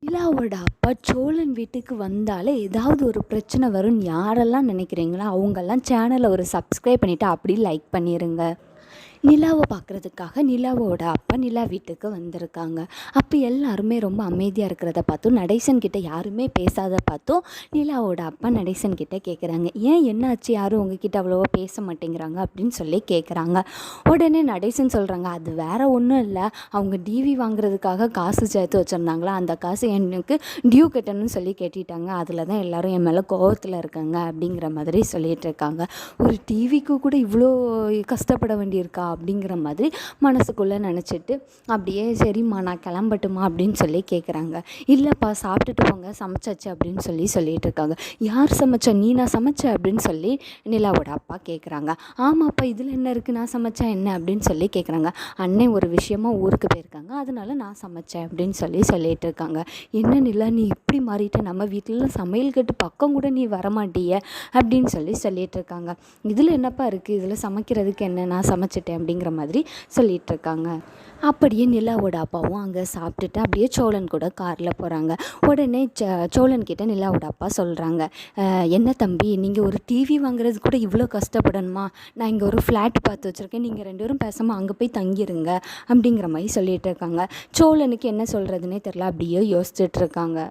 நிலாவோட அப்பா சோழன் வீட்டுக்கு வந்தாலே ஏதாவது ஒரு பிரச்சனை வரும்னு யாரெல்லாம் நினைக்கிறீங்களோ அவங்கெல்லாம் சேனலை ஒரு சப்ஸ்கிரைப் பண்ணிவிட்டு அப்படி லைக் பண்ணிடுங்க. நிலாவை பார்க்குறதுக்காக நிலாவோட அப்பா நிலா வீட்டுக்கு வந்திருக்காங்க. அப்போ எல்லாருமே ரொம்ப அமைதியாக இருக்கிறத பார்த்தும் நடேசன் கிட்ட யாருமே பேசாத பார்த்தும் நிலாவோட அப்பா நடேசன் கிட்ட கேட்குறாங்க, ஏன் என்னாச்சு, யாரும் உங்ககிட்ட அவ்வளோவா பேச மாட்டேங்கிறாங்க அப்படின்னு சொல்லி கேட்குறாங்க. உடனே நடேசன் சொல்கிறாங்க, அது வேற ஒன்றும் இல்லை, அவங்க டிவி வாங்குறதுக்காக காசு சேர்த்து வச்சுருந்தாங்களா, அந்த காசு எனக்கு டியூ கட்டணும்னு சொல்லி கேட்டுட்டாங்க, அதில் தான் எல்லோரும் என் மேலே கோவத்தில் இருக்காங்க அப்படிங்கிற மாதிரி சொல்லிகிட்டு இருக்காங்க. ஒரு டிவிக்கு கூட இவ்வளோ கஷ்டப்பட வேண்டியிருக்கா அப்படிங்கிற மாதிரி மனசுக்குள்ளே நினச்சிட்டு அப்படியே சரிம்மா நான் கிளம்பட்டுமா அப்படின்னு சொல்லி கேட்குறாங்க. இல்லைப்பா சாப்பிட்டுட்டு போங்க, சமைச்சாச்சு அப்படின்னு சொல்லிட்டு இருக்காங்க. யார் சமைச்சா, நீ நான் சமைச்சேன் அப்படின்னு சொல்லி நிலாவோட அப்பா கேட்குறாங்க. ஆமாப்பா இதில் என்ன இருக்குது, நான் சமைச்சேன் என்ன அப்படின்னு சொல்லி கேட்குறாங்க. அண்ணன் ஒரு விஷயமா ஊருக்கு போயிருக்காங்க, அதனால நான் சமைச்சேன் அப்படின்னு சொல்லிட்டு இருக்காங்க. என்ன நிலா நீ இப்படி மாறிட்ட, நம்ம வீட்டிலலாம் சமையல் கட்டு பக்கம் கூட நீ வரமாட்டிய அப்படின்னு சொல்லிட்டு இருக்காங்க. இதில் என்னப்பா இருக்குது, இதில் சமைக்கிறதுக்கு என்ன, நான் சமைச்சிட்டேன் அப்படிங்கிற மாதிரி சொல்லிகிட்டு இருக்காங்க. அப்படியே நிலாவோட அப்பாவும் அங்கே சாப்பிட்டுட்டு அப்படியே சோழன் கூட காரில் போகிறாங்க. உடனே சோழன் கிட்ட நிலாவோட அப்பா சொல்கிறாங்க, என்ன தம்பி நீங்கள் ஒரு டிவி வாங்குறது கூட இவ்வளோ கஷ்டப்படணுமா, நான் இங்கே ஒரு ஃப்ளாட் பார்த்து வச்சுருக்கேன், நீங்கள் 2 பேரும் பேசாமல் அங்கே போய் தங்கிடுங்க அப்படிங்கிற மாதிரி சொல்லிகிட்டு இருக்காங்க. சோழனுக்கு என்ன சொல்கிறதுனே தெரில, அப்படியே யோசிச்சுட்டு இருக்காங்க.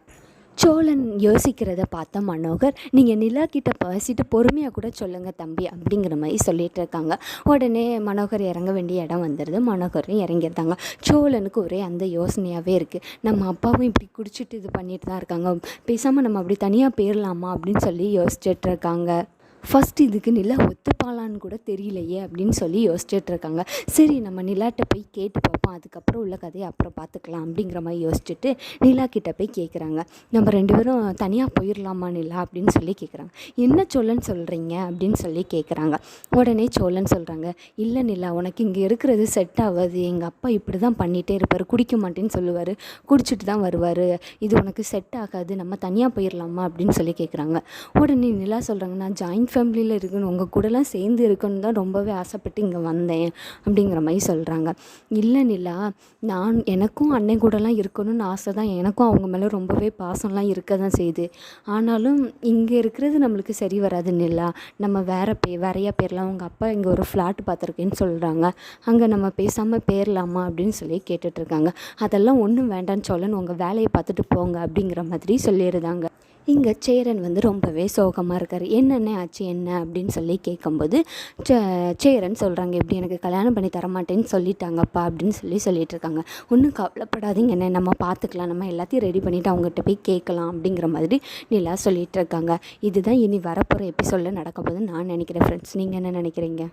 சோழன் யோசிக்கிறத பார்த்த மனோகர், நீங்கள் நிலா கிட்ட பேசிட்டு பொறுமையாக கூட சொல்லுங்கள் தம்பி அப்படிங்கிற மாதிரி சொல்லிகிட்டு இருக்காங்க. உடனே மனோகர் இறங்க வேண்டிய இடம் வந்துடுது. மனோகரும் இறங்கியிருந்தாங்க. சோழனுக்கு ஒரே அந்த யோசனையாகவே இருக்குது, நம்ம அப்பாவும் இப்படி குடிச்சிட்டு இது பண்ணிட்டு தான் இருக்காங்க, பேசாமல் நம்ம அப்படி தனியாக போயிடலாமா அப்படின்னு சொல்லி யோசிச்சுட்டு இருக்காங்க. ஃபஸ்ட் இதுக்கு நிலா ஒத்துப்பாளான்னு கூட தெரியலையே அப்படின்னு சொல்லி யோசிச்சுட்டு இருக்காங்க. சரி நம்ம நிலாட்ட போய் கேட்டு பார்ப்போம், அதுக்கப்புறம் உள்ள கதையை அப்புறம் பார்த்துக்கலாம் அப்படிங்கிற மாதிரி யோசிச்சுட்டு நிலா கிட்ட போய் கேட்குறாங்க, நம்ம 2 பேரும் தனியாக போயிடலாமா நிலா அப்படின்னு சொல்லி கேட்குறாங்க. என்ன சோழன் சொல்கிறீங்க அப்படின்னு சொல்லி கேட்குறாங்க. உடனே சோழன் சொல்கிறாங்க, இல்லை நிலா உனக்கு இங்கே இருக்கிறது செட் ஆகாது, எங்கள் அப்பா இப்படி தான் பண்ணிகிட்டே இருப்பார், குடிக்க மாட்டேன்னு சொல்லுவார், குடிச்சிட்டு தான் வருவார், இது உனக்கு செட் ஆகாது, நம்ம தனியாக போயிடலாமா அப்படின்னு சொல்லி கேட்குறாங்க. உடனே நிலா சொல்கிறாங்க, நான் ஜாயின்ட் ஃபேமிலியில் இருக்கணும், உங்கள் கூடலாம் சேர்ந்து இருக்கணும் தான் ரொம்பவே ஆசைப்பட்டு இங்கே வந்தேன் அப்படிங்கிற மாதிரி சொல்கிறாங்க. இல்லை நிலா, எனக்கும் அண்ணன் கூடலாம் இருக்கணும்னு ஆசை தான், எனக்கும் அவங்க மேலே ரொம்பவே பாசம்லாம் இருக்க தான் செய்யுது, ஆனாலும் இங்கே இருக்கிறது நம்மளுக்கு சரி வராது நிலா, நம்ம வேறையாக போயிடலாம், உங்கள் அப்பா இங்கே ஒரு ஃப்ளாட் பார்த்துருக்கேன்னு சொல்கிறாங்க, அங்கே நம்ம பேசாமல் போயிடலாமா அப்படின்னு சொல்லி கேட்டுட்ருக்காங்க. அதெல்லாம் ஒன்றும் வேண்டான்னு சொல்லணும், உங்கள் வேலையை பார்த்துட்டு போங்க அப்படிங்கிற மாதிரி சொல்லிடுதாங்க. இங்கே சேரன் ரொம்பவே சோகமாக இருக்கார். என்னென்ன ஆச்சு என்ன அப்படின்னு சொல்லி கேட்கும்போது சேரன் சொல்கிறாங்க, இப்படி எனக்கு கல்யாணம் பண்ணி தரமாட்டேன்னு சொல்லிட்டாங்கப்பா அப்படின்னு சொல்லிட்டு இருக்காங்க. ஒன்றும் கவலைப்படாதீங்க, என்ன நம்ம பார்த்துக்கலாம், நம்ம எல்லாத்தையும் ரெடி பண்ணிவிட்டு அவங்ககிட்ட போய் கேட்கலாம் அப்படிங்கிற மாதிரி நிலா சொல்லிகிட்டு இருக்காங்க. இதுதான் இனி வரப்போகிற எபிசோடில் நடக்க போகுதுன்னு நான் நினைக்கிறேன் ஃப்ரெண்ட்ஸ். நீங்கள் என்ன நினைக்கிறீங்க?